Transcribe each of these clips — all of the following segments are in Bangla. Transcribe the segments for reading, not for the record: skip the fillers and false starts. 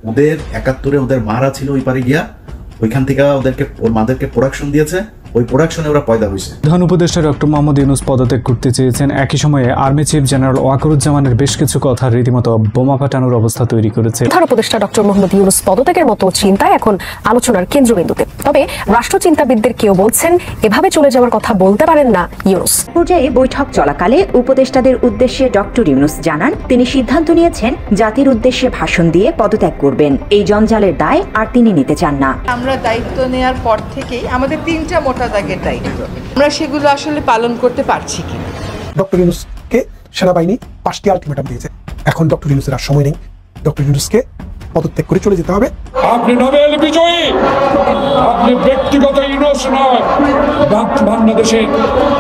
ওদের ৭১-এ ওদের মারা ছিল ওই পারে গিয়া, ওইখান থেকে ওর মাদেরকে প্রোডাকশন দিয়েছে, ওই প্রোডাকশনে ওরা পয়দা হয়েছে। প্রধান উপদেষ্টা ডক্টর মোহাম্মদ ইউনূস পদত্যাগ করতে চেয়েছেন, একই সময়ে আর্মি চিফ জেনারেল ওয়াকারুজ্জামানের বেশ কিছু কথা রীতিমতো বোমা ফাটানোর অবস্থা তৈরি করেছে। প্রধান উপদেষ্টা ডক্টর মোহাম্মদ ইউনূস পদত্যাগের মতো চিন্তায় এখন আলোচনার কেন্দ্রবিন্দুতে। তবে রাষ্ট্রচিন্তাবিদদের কেউ বলছেন এভাবে চলে যাওয়ার কথা বলতে পারেন না ইউনূস। পর্যায়ে বৈঠক চলাকালে উপদেষ্টাদের উদ্দেশ্যে ডক্টর ইউনূস জানান, তিনি সিদ্ধান্ত নিয়েছেন জাতির উদ্দেশ্যে ভাষণ দিয়ে পদত্যাগ করবেন। এই জঞ্জালের দায় আর তিনি নিতে চান না। আমরা দায়িত্ব নেওয়ার পর থেকেই আমাদের ৩টা মোটা দাগের দায়িত্ব, আমরা সেগুলো আসলে পালন করতে পারছি কিনা। ডক্টর ইউনূসকে সেনাবাহিনী 5টি আলটিমেটাম দিয়েছে। এখন ডক্টর ইউনূসের আর সময় নেই। ডক্টর ইউনূসকে পদত্যাগ করে চলে যেতে হবে। আপনি নোবেল বিজয়ী, আপনি ব্যক্তিগত ইউনূস নয়, বাংলাদেশের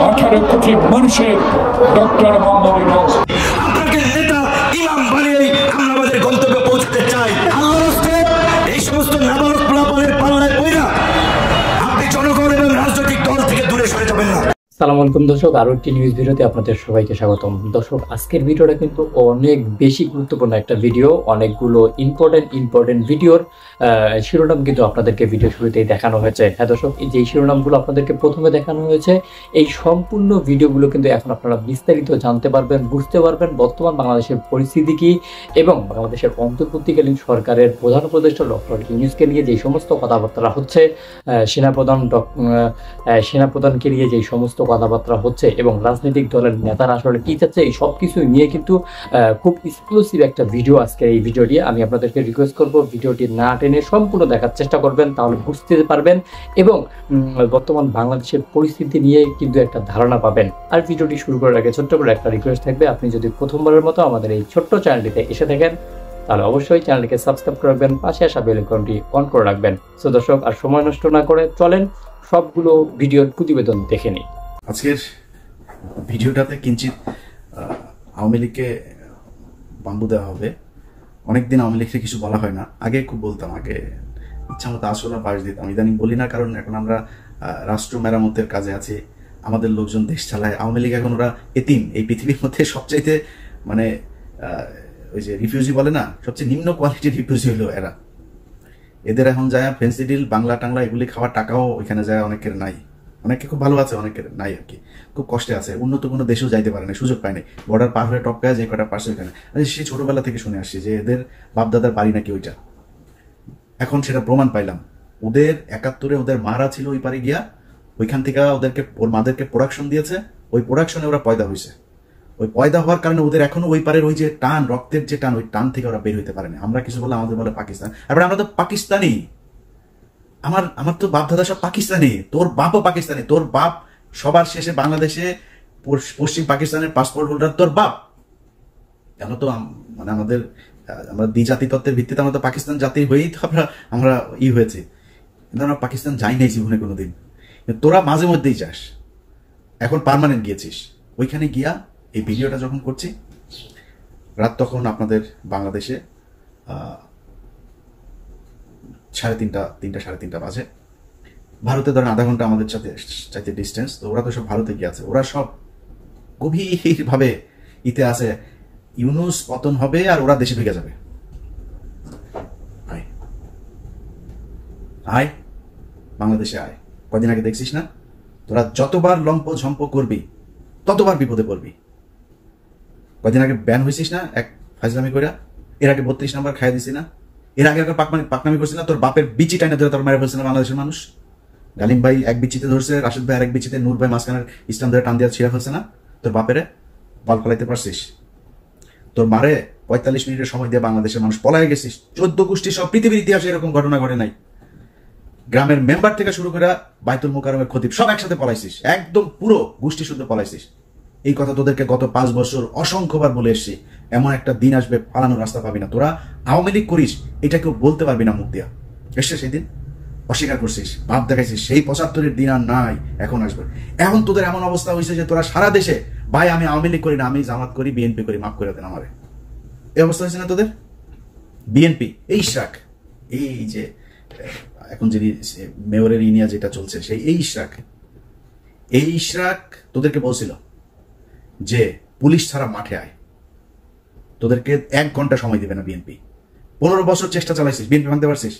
18 কোটি মানুষের ডক্টর মোহাম্মদ ইউনূস। আপনাকে নেতা ইমাম বানিয়ে আমরা আমাদের গন্তব্যে পৌঁছতে চাই। আল্লাহর রাস্তে এই সমস্ত নাবালক পোলাপানের পাল্লায় পড়া আপনি জনগণ এবং রাজনৈতিক দল থেকে দূরে সরে যাবেন না। আসসালামু আলাইকুম দর্শক, আরো একটি নিউজ ভিডিওতে আপনাদের সবাইকে স্বাগতম। দর্শক, আজকের ভিডিওটা কিন্তু অনেক বেশি গুরুত্বপূর্ণ একটা ভিডিও। অনেকগুলো ইম্পর্টেন্ট ভিডিওর শিরোনাম কিন্তু আপনাদেরকে ভিডিও শুরুতেই দেখানো হয়েছে। হ্যাঁ দর্শক, এই যে শিরোনামগুলো আপনাদেরকে প্রথমে দেখানো হয়েছে, এই সম্পূর্ণ ভিডিওগুলো কিন্তু এখন আপনারা বিস্তারিত জানতে পারবেন, বুঝতে পারবেন বর্তমান বাংলাদেশের পরিস্থিতি কি এবং বাংলাদেশের অন্তর্বর্তীকালীন সরকারের প্রধান উপদেষ্টা ডক্টর ইউনূসকে নিয়ে যে সমস্ত কথাবার্তা হচ্ছে, সেনাপ্রধানকে নিয়ে যে সমস্ত কথাবার্তা হচ্ছে এবং রাজনৈতিক দলের নেতারা আসলে কি চাচ্ছে, এই সব কিছু নিয়ে কিন্তু খুব এক্সক্লুসিভ একটা ভিডিও আজকের এই ভিডিওটি। আমি আপনাদেরকে রিকোয়েস্ট করব ভিডিওটি না টেনে সম্পূর্ণ দেখার চেষ্টা করবেন, তাহলে বুঝতে পারবেন এবং বর্তমান বাংলাদেশের পরিস্থিতি নিয়ে কিন্তু একটা ধারণা পাবেন। আর ভিডিওটি শুরু করার আগে ছোট্ট করে একটা রিকোয়েস্ট থাকবে, আপনি যদি প্রথমবারের মতো আমাদের এই ছোট্ট চ্যানেলটিতে এসে থাকেন তাহলে অবশ্যই চ্যানেলটিকে সাবস্ক্রাইব করে রাখবেন, পাশে আসা বেল আইকনটি অন করে রাখবেন। সো দর্শক, আর সময় নষ্ট না করে চলেন সবগুলো ভিডিওর প্রতিবেদন দেখে নিই। আজকের ভিডিওটাতে কিঞ্চিত আওয়ামী লীগকে বাম্বু দেওয়া হবে। অনেকদিন আওয়ামী লীগকে কিছু বলা হয় না, আগে খুব বলতাম, আগে ইচ্ছা মতো আসলে বাস দিতাম। ইদানিং বলি না, কারণ এখন আমরা রাষ্ট্র মেরামতের কাজে আছি, আমাদের লোকজন দেশ চালায়। আওয়ামী লীগ এখন ওরা এতিম, এই পৃথিবীর মধ্যে সবচাইতে মানে ওই যে রিফিউজি বলে না, সবচেয়ে নিম্ন কোয়ালিটির রিফিউজি হলো এরা। এদের এখন যায় ফেন্সি ডিল, বাংলা টাংলা এগুলি খাওয়ার টাকাও ওইখানে যায় অনেকের নাই, অনেকে খুব ভালো আছে, অনেকের নাই আর কি, খুব কষ্টে আছে, উন্নত কোনো দেশেও যাইতে পারে না, সুযোগ পায় না, বর্ডার পার হয়ে টপকায় যে কটা পারছে ওইখানে। সে ছোটবেলা থেকে শুনে আসছি যে এদের বাপদাদার বাড়ি নাকি ওইটা। এখন সেটা প্রমাণ পাইলাম, ওদের ৭১-এ ওদের মারা ছিল ওই পারে গিয়া, ওইখান থেকে ওর মাদেরকে প্রোডাকশন দিয়েছে, ওই প্রোডাকশনে ওরা পয়দা হয়েছে। ওই পয়দা হওয়ার কারণে ওদের এখনো ওই পারের ওই যে টান, রক্তের যে টান, ওই টান থেকে ওরা বের হইতে পারেনি। আমরা কিছু বলে আমাদের বলে পাকিস্তান, এবার আমরা তো পাকিস্তানি, আমার তো বাপ দাদা সব পাকিস্তানি, তোর বাপও পাকিস্তানি, তোর বাপ সবার শেষে বাংলাদেশে পশ্চিম পাকিস্তানের পাসপোর্ট হোল্ডার তোর বাপ। কেন তো মানে আমরা দ্বিজাতি তত্ত্বের ভিত্তিতে আমরা তো পাকিস্তান জাতি হয়েই তো আমরা হয়েছে, কিন্তু আমরা পাকিস্তান যাই নাই জীবনে কোনোদিন। তোরা মাঝে মধ্যেই যাস, এখন পার্মানেন্ট গিয়েছিস। ওইখানে গিয়া এই ভিডিওটা যখন করছি রাত, তখন আপনাদের বাংলাদেশে 3:30 বাজে। ভারতে ধরেন আধা ঘন্টা আমাদের চাইতে ডিস্টেন্স, তো ওরা তো সব ভারতে গিয়ে আছে, ওরা সব গভীরভাবে ইতে আছে ইউনূস পতন হবে আর ওরা দেশে ঢুকে যাবে। আয় বাংলাদেশে আয়, কদিন আগে দেখছিস না, তোরা যতবার লম্প ঝম্প করবি ততবার বিপদে পড়বি। কদিন আগে ব্যান হয়েছিস না এক ফাজলামি করে, এর আগে 32 নম্বর খাইয়ে দিছি না, এর আগে পাকনামি করছিস না, তোর বাপের বিচি টাইনা ধরে তোর মেরে ফেলছে না বাংলাদেশের মানুষ। গালিম ভাই এক বিচিতে ধরছে, রাশেদ ভাই আরেক বিচিতে, নূর ভাই মাঝখানের ইসলাম ধরে টান দিয়ে ছিঁড়ে ফেলছে না, তোর বাপেরে বল ফলাইতে পারছিস? তোর মারে 45 মিনিটের সময় দিয়ে বাংলাদেশের মানুষ পলায় গেছিস। 14 গোষ্ঠী সব পৃথিবীর ইতিহাসে এরকম ঘটনা ঘটে নাই। গ্রামের মেম্বার থেকে শুরু করে বাইতুল মোকাররমের খতিব সব একসাথে পলাইছিস, একদম পুরো গোষ্ঠী শুদ্ধ পলাইছিস। এই কথা তোদেরকে গত 5 বছর অসংখ্যবার বলে এসছি, এমন একটা দিন আসবে পালানোর রাস্তা পাবি না। তোরা আওয়ামী লীগ করিস এটা কেউ বলতে পারবি না মুখ দিয়া। এসছে সেই দিন, অস্বীকার করছিস, ভাব দেখাইছিস, সেই 75-এর দিন আর নাই, এখন আসবে। এখন তোদের এমন অবস্থা হয়েছে যে তোরা সারা দেশে ভাই আমি আওয়ামী লীগ করি না, আমি জামাত করি, বিএনপি করি, মাফ করে দেন আমারে, এই অবস্থা হয়েছে না তোদের। বিএনপি এই শাক, এই যে এখন যিনি মেয়রের ইনিয়া যেটা চলছে, সেই এই ইশরাক তোদেরকে বলছিল যে পুলিশ ছাড়া মাঠে আয়, তোদেরকে 1 ঘন্টা সময় দিবে না বিএনপি। 15 বছর চেষ্টা চালাইছিস, বিএনপি ভাঙতে পারছিস?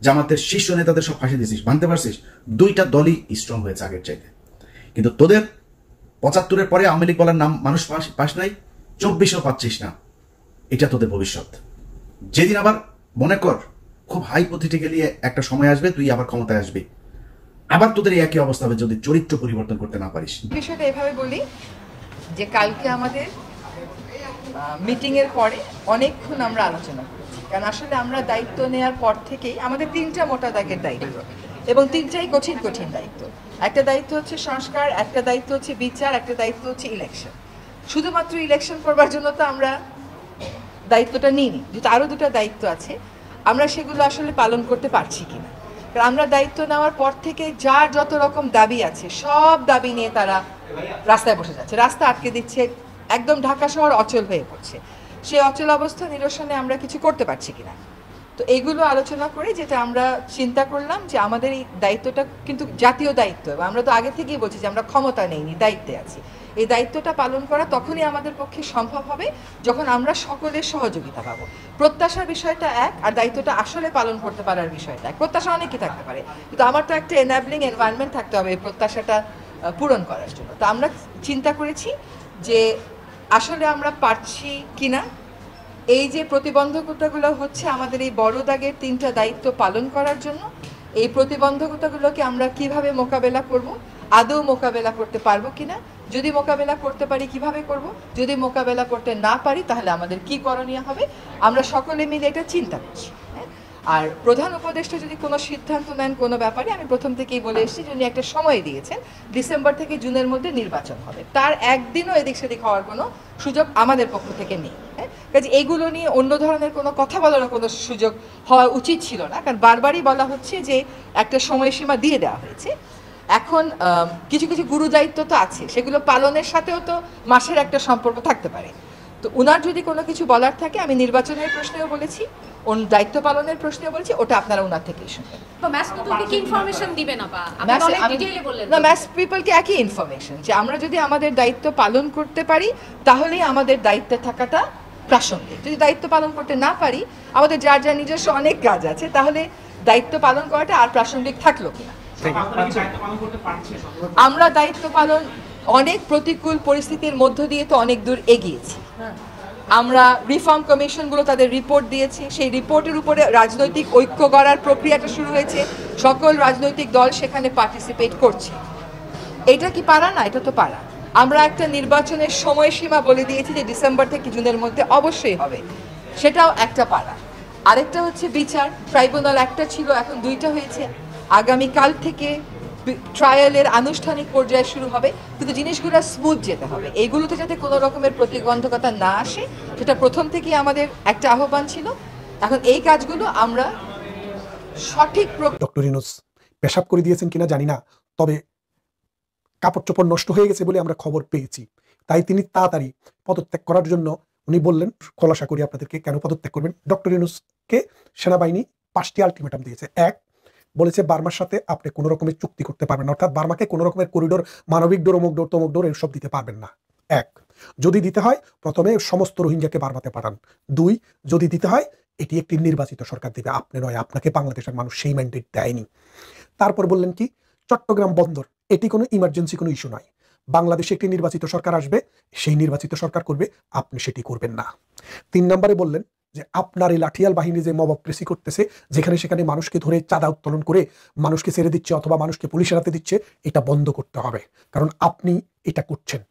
জামাতের শীর্ষ নেতাদের সব ফাঁসি দিছিস, ভাঙতে পারছিস? দুইটা দলই স্ট্রং হয়েছে আগের চাইতে। কিন্তু তোদের 75-এর পরে আওয়ামী লীগ বলার নাম মানুষ পাস নাই, 24-ও পাচ্ছিস না। এটা তোদের ভবিষ্যৎ। যেদিন আবার মনে কর খুব হাইপোথেটিক্যালি একটা সময় আসবে, তুই আবার ক্ষমতায় আসবি, আবার তোদের এই একই অবস্থা হবে যদি চরিত্র পরিবর্তন করতে না পারিস। বিষয়টা এভাবে বলি যে কালকে আমাদের মিটিং এর পরে অনেকক্ষণ আমরা আলোচনা করেছি, কারণ আসলে আমরা দায়িত্ব নেওয়ার পর থেকেই আমাদের 3টা মোটা দাগের দায়িত্ব, এবং 3টাই কঠিন কঠিন দায়িত্ব। একটা দায়িত্ব হচ্ছে সংস্কার, একটা দায়িত্ব হচ্ছে বিচার, একটা দায়িত্ব হচ্ছে ইলেকশন। শুধুমাত্র ইলেকশন করবার জন্য তো আমরা দায়িত্বটা নিইনি, যেহেতু আরও 2টা দায়িত্ব আছে, আমরা সেগুলো আসলে পালন করতে পারছি কিনা। কারণ আমরা দায়িত্ব নেওয়ার পর থেকে যার যত রকম দাবি আছে সব দাবি নিয়ে তারা রাস্তায় বসে যাচ্ছে, রাস্তা আটকে দিচ্ছে, একদম ঢাকা শহর অচল হয়ে পড়ছে। সেই অচল অবস্থা নিরসনে আমরা কিছু করতে পারছি কিনা। তো এইগুলো আলোচনা করে যেটা আমরা চিন্তা করলাম যে আমাদের এই দায়িত্বটা কিন্তু জাতীয় দায়িত্ব, এবং আমরা তো আগে থেকেই বলছি যে আমরা ক্ষমতা নেইনি, দায়িত্বে আছি। এই দায়িত্বটা পালন করা তখনই আমাদের পক্ষে সম্ভব হবে যখন আমরা সকলের সহযোগিতা পাবো। প্রত্যাশার বিষয়টা এক, আর দায়িত্বটা আসলে পালন করতে পারার বিষয়টা এক। প্রত্যাশা অনেকই থাকতে পারে, কিন্তু আমার তো একটা এনাবলিং এনভায়রনমেন্ট থাকতে হবে এই প্রত্যাশাটা পূরণ করার জন্য। তো আমরা চিন্তা করেছি যে আসলে আমরা পারছি কিনা। এই যে প্রতিবন্ধকতাগুলো হচ্ছে আমাদের এই বড় দাগের 3টা দায়িত্ব পালন করার জন্য, এই প্রতিবন্ধকতাগুলোকে আমরা কিভাবে মোকাবেলা করব, আদৌ মোকাবেলা করতে পারবো কিনা, যদি মোকাবেলা করতে পারি কিভাবে করব, যদি মোকাবেলা করতে না পারি তাহলে আমাদের কি করণীয় হবে, আমরা সকলে মিলে এটা চিন্তা করছি। আর প্রধান উপদেষ্টা যদি কোনো সিদ্ধান্ত নেন কোনো ব্যাপারে, আমি প্রথম থেকেই বলে এসেছি যে উনি একটা সময় দিয়েছেন, ডিসেম্বর থেকে জুনের মধ্যে নির্বাচন হবে, তার একদিনও এদিক সেদিক হওয়ার কোনো সুযোগ আমাদের পক্ষ থেকে নেই। কাজে এইগুলো নিয়ে অন্য ধরনের কোনো কথা বলারও কোনো সুযোগ হওয়া উচিত ছিল না, কারণ বারবারই বলা হচ্ছে যে একটা সময়সীমা দিয়ে দেওয়া হয়েছে। এখন কিছু কিছু গুরু দায়িত্ব তো আছে, সেগুলো পালনের সাথেও তো মাসের একটা সম্পর্ক থাকতে পারে। তো ওনার যদি কোনো কিছু বলার থাকে, আমি নির্বাচনের প্রশ্নেও বলেছি, দায়িত্ব পালনের প্রশ্নেও বলেছি, ওটা আপনারা ওনার থেকেই শুনবেন। ম্যাস পিপলকে একই ইনফরমেশন যে আমরা যদি আমাদের দায়িত্ব পালন করতে পারি তাহলেই আমাদের দায়িত্বে থাকাটা প্রাসঙ্গিক। যদি দায়িত্ব পালন করতে না পারি, আমাদের যার যার নিজস্ব অনেক কাজ আছে, তাহলে দায়িত্ব পালন করাটা আর প্রাসঙ্গিক থাকলো কিনা। আমরা দায়িত্ব পালন অনেক প্রতিকূল পরিস্থিতির মধ্য দিয়ে তো অনেক দূর এগিয়েছি। আমরা রিফর্ম কমিশনগুলো তাদের রিপোর্ট দিয়েছি, সেই রিপোর্টের উপরে রাজনৈতিক ঐক্য গড়ার প্রক্রিয়াটা শুরু হয়েছে, সকল রাজনৈতিক দল সেখানে পার্টিসিপেট করছে। এটা কি পারা না? এটা তো পারা। আমরা একটা নির্বাচনের সময়সীমা বলে দিয়েছি যে ডিসেম্বর থেকে জুনের মধ্যে অবশ্যই হবে, সেটাও একটা পারা। আরেকটা হচ্ছে বিচার, ট্রাইব্যুনাল একটা ছিল, এখন 2টা হয়েছে। আগামীকাল থেকে ট্রায়ালের আনুষ্ঠানিক পর্যায়ে শুরু হবে, কিন্তু জিনিসগুলো স্মুথ যেতে হবে, এইগুলোতে যাতে কোনো রকমের প্রতিবন্ধকতা না আসে, সেটা প্রথম থেকেই আমাদের একটা আহ্বান ছিল। এখন এই কাজগুলো আমরা সঠিক ডক্টর ইউনূস পেশাব করে দিয়েছেন কিনা জানি না, তবে কাপড় চোপড় নষ্ট হয়ে গেছে বলে আমরা খবর পেয়েছি, তাই তিনি তাড়াতাড়ি পদত্যাগ করার জন্য উনি বললেন, খোলাসা করি আপনাদেরকে কেন পদত্যাগ করবেন। ডক্টর ইউনূসকে সেনাবাহিনী 5টি আলটিমেটাম দিয়েছে। 1, বলেছে বার্মার সাথে আপনি কোনো রকমের চুক্তি করতে পারবেন না, অর্থাৎ বার্মাকে কোনো রকমের করিডোর, মানবিক ডোর, অমুক ডোর, তমুক ডোর এসব দিতে পারবেন না। 1, যদি দিতে হয় প্রথমে সমস্ত রোহিঙ্গাকে বার্মাতে পাঠান। 2, যদি দিতে হয় এটি একটি নির্বাচিত সরকার দিবে, আপনি নয়, আপনাকে বাংলাদেশের মানুষ সেই ম্যান্ডেট দেয়নি। তারপর বললেন কি, চট্টগ্রাম বন্দর এটি কোনো ইমার্জেন্সি কোনো ইস্যু নয়, বাংলাদেশে একটি নির্বাচিত সরকার আসবে, সেই নির্বাচিত সরকার করবে, আপনি সেটি করবেন না। 3 নম্বরে বললেন যে আপনার এই লাঠিয়াল বাহিনী যে মবক্রেসি করতেছে, যেখানে সেখানে মানুষকে ধরে চাঁদা উত্তোলন করে মানুষকে ছেড়ে দিচ্ছে অথবা মানুষকে পুলিশের হাতে দিচ্ছে, এটা বন্ধ করতে হবে, কারণ আপনি এটা করছেন।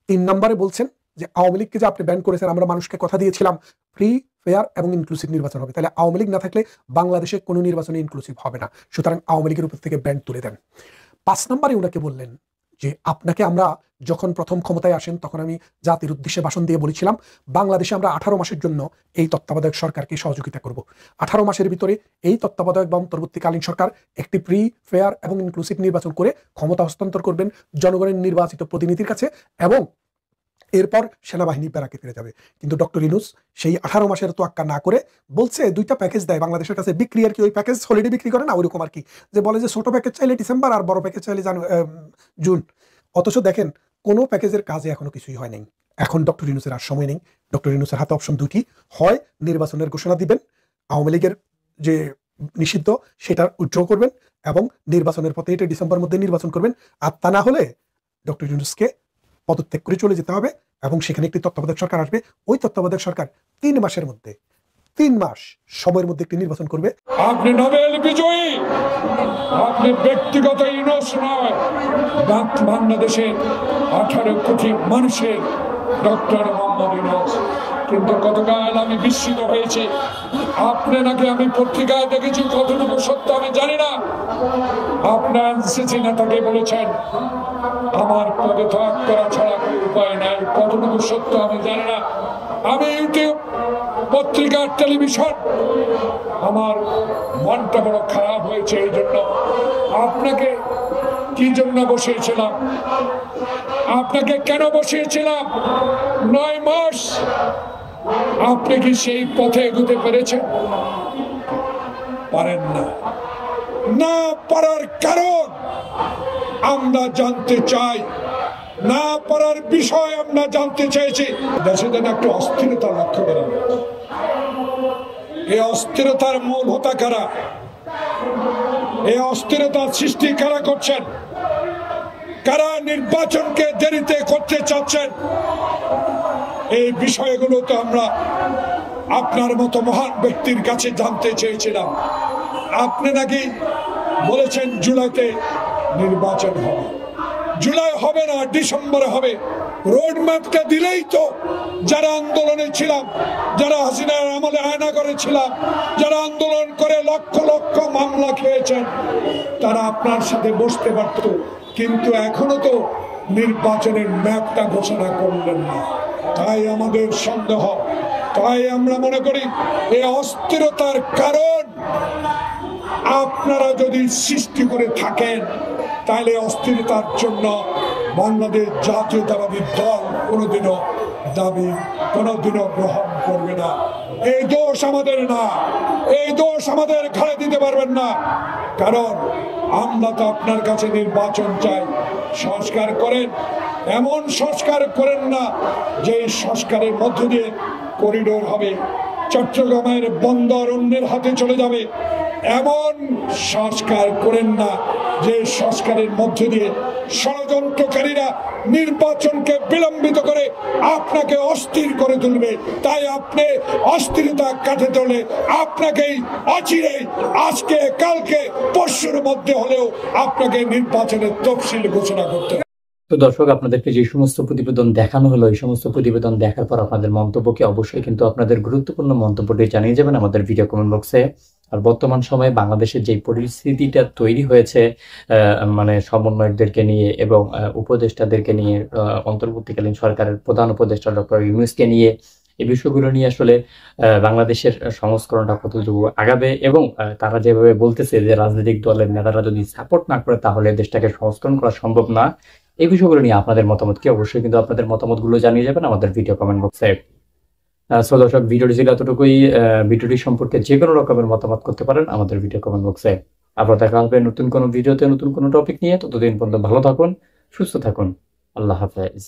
3 নম্বরে বলছেন যে আওয়ামী লীগকে যে আপনি ব্যান করেছেন, আমরা মানুষকে কথা দিয়েছিলাম ফ্রি, ফেয়ার এবং ইনক্লুসিভ নির্বাচন হবে, তাহলে আওয়ামী লীগ না থাকলে বাংলাদেশে কোনো নির্বাচনে ইনক্লুসিভ হবে না, সুতরাং আওয়ামী লীগের উপর থেকে ব্যান তুলে দেন। 5 নম্বরে ওনাকে বললেন যে আপনাকে আমরা যখন প্রথম ক্ষমতায় আসেন তখন আমি জাতির উদ্দেশ্যে ভাষণ দিয়ে বলেছিলাম বাংলাদেশে আমরা 18 মাসের জন্য এই তত্ত্বাবধায়ক সরকারকে সহযোগিতা করব। 18 মাসের ভিতরে এই তত্ত্বাবধায়ক বা অন্তর্বর্তীকালীন সরকার একটি ফ্রি, ফেয়ার এবং ইনক্লুসিভ নির্বাচন করে ক্ষমতা হস্তান্তর করবেন জনগণের নির্বাচিত প্রতিনিধির কাছে, এবং এরপর সেনাবাহিনী ব্যারাকে ফিরে যাবে। কিন্তু ডক্টর ইউনূস সেই 18 মাসের তোয়াক্কা না করে বলছে 2টা প্যাকেজ দেয় বাংলাদেশের কাছে বিক্রি, আর কি ওই প্যাকেজ হলিডে বিক্রি করে না ওইরকম আর কি, যে বলে যে ছোট প্যাকেজ চাইলে ডিসেম্বর আর বড় প্যাকেজ চাইলে জুন। অথচ দেখেন কোনো প্যাকেজের কাজে এখনো কিছুই হয় নাই। এখন ডক্টর ইউনূসের আর সময় নেই, ডক্টর ইউনূসের হাতে অপশন 2টি, হয় নির্বাচনের ঘোষণা দিবেন আওয়ামী লীগের যে নিষিদ্ধ সেটা উইথড্র করবেন এবং নির্বাচনের পথে এটা ডিসেম্বরের মধ্যে নির্বাচন করবেন। আর তা না হলে ডক্টর ইউনূসকে পদত্যাগ করে চলে যেতে হবে এবং সেখানে একটি তত্ত্বাবধায়ক সরকার আসবে। ওই তত্ত্বাবধায়ক সরকার 3 মাসের মধ্যে 3 মাস সময়ের মধ্যে একটি নির্বাচন করবে। আপনি নোবেল বিজয়ী, আপনি ব্যক্তিগত ইউনূস নয়, বাংলাদেশের 18 কোটি মানুষের ডক্টর মোহাম্মদ ইউনূস। কিন্তু গতকাল আমি বিস্মিত হয়েছি, আপনি নাকি আমি পত্রিকায় দেখেছি, কতটুকু সত্য আমি জানি না, আপনার এনসিসি নেতাকে বলেছেন আমার পদত্যাগ করা ছাড়া কোনো উপায় নাই। কতটুকু সত্য আমি জানি না। আমি ইউটিউব, পত্রিকা, টেলিভিশন, আমার মনটা বড় খারাপ হয়েছে। এই জন্য আপনাকে কি জন্য বসিয়েছিলাম, আপনাকে কেন বসিয়েছিলাম 9 মাস, আপনি কি সেই পথে এগোতে পেরেছেন? পারেন না। না পারার কারণ আমরা জানতে চাই, না পারার বিষয় আমরা জানতে চাইছি। দেশে যেন একটু অস্থিরতা লক্ষ্য করা হয়েছে। এই অস্থিরতার মূল হোতা কারা? এই অস্থিরতার সৃষ্টি কারা করছেন? কারা নির্বাচনকে দেরিতে করতে চাচ্ছেন? এই বিষয়গুলো তো আমরা আপনার মতো মহান ব্যক্তির কাছে জানতে চেয়েছিলাম। আপনি নাকি বলেছেন জুলাইতে নির্বাচন হবে। জুলাই হবে না, ডিসেম্বরে হবে। রোড ম্যাপটা দিলেই তো যারা আন্দোলনে ছিলাম, যারা হাসিনার আমলে আয়না করেছিলাম, যারা আন্দোলন করে লক্ষ লক্ষ মামলা খেয়েছেন, তারা আপনার সাথে বসতে পারত। কিন্তু এখনো তো নির্বাচনের ম্যাপটা ঘোষণা করলেন না। তাই আমাদের সন্দেহ, তাই আমরা মনে করি এই অস্থিরতার কারণ আপনারা যদি সৃষ্টি করে থাকেন, তাহলে অস্থিরতার জন্য বাংলাদেশ জাতীয়তাবাদী দল কোনোদিনও গ্রহণ করবে না। এই দোষ আমাদের না, এই দোষ আমাদের ঘাড়ে দিতে পারবেন না। কারণ আমরা তো আপনার কাছে নির্বাচন চাই। সংস্কার করেন, এমন সংস্কার করেন না যে সংস্কারের মধ্য দিয়ে করিডোর হবে, চট্টগ্রামের বন্দর অন্যের হাতে চলে যাবে। এমন সংস্কার করেন না যে সংস্কারের মধ্য দিয়ে ষড়যন্ত্রকারীরা নির্বাচনকে বিলম্বিত করে আপনাকে অস্থির করে তুলবে। তাই আপনি অস্থিরতা কাটাতে হলে আপনাকেই অচিরেই, আজকে, কালকে, পরশুর মধ্যে হলেও আপনাকে নির্বাচনের তফসিল ঘোষণা করতে হবে। তো দর্শক, আপনাদেরকে যে সমস্ত প্রতিবেদন দেখানো হলো, এই সমস্ত প্রতিবেদন দেখার পর আপনাদের মন্তব্যকে অবশ্যই কিন্তু আপনাদের গুরুত্বপূর্ণ মন্তব্যটি জানিয়ে যাবেন আমাদের ভিডিও কমেন্ট বক্সে। আর বর্তমান সময়ে বাংলাদেশের যে পরিস্থিতিটা তৈরি হয়েছে, মানে সমন্বয়কদেরকে নিয়ে এবং উপদেষ্টাদেরকে নিয়ে, অন্তর্বর্তীকালীন সরকারের প্রধান উপদেষ্টা ডক্টর ইউনূসকে নিয়ে, এই বিষয়গুলো নিয়ে আসলে বাংলাদেশের সংস্করণটা কতটুকু আগাবে এবং তারা যেভাবে বলতেছে যে রাজনৈতিক দলের নেতারা যদি সাপোর্ট না করে তাহলে দেশটাকে সংস্করণ করা সম্ভব না, এই বিষয়গুলো নিয়ে আপনাদের মতামত কি? অবশ্যই কিন্তু আপনাদের মতামতগুলো জানিয়ে যাবেন আমাদের ভিডিও কমেন্ট বক্সে। সো দর্শক, ভিডিওটি ছিল এতটুকুই। ভিডিওটি সম্পর্কে যে কোনো রকমের মতামত করতে পারেন আমাদের ভিডিও কমেন্ট বক্সে। আবার দেখা হবে নতুন কোনো ভিডিওতে, নতুন কোনো টপিক নিয়ে। ততদিন পর্যন্ত ভালো থাকুন, সুস্থ থাকুন। আল্লাহ হাফেজ।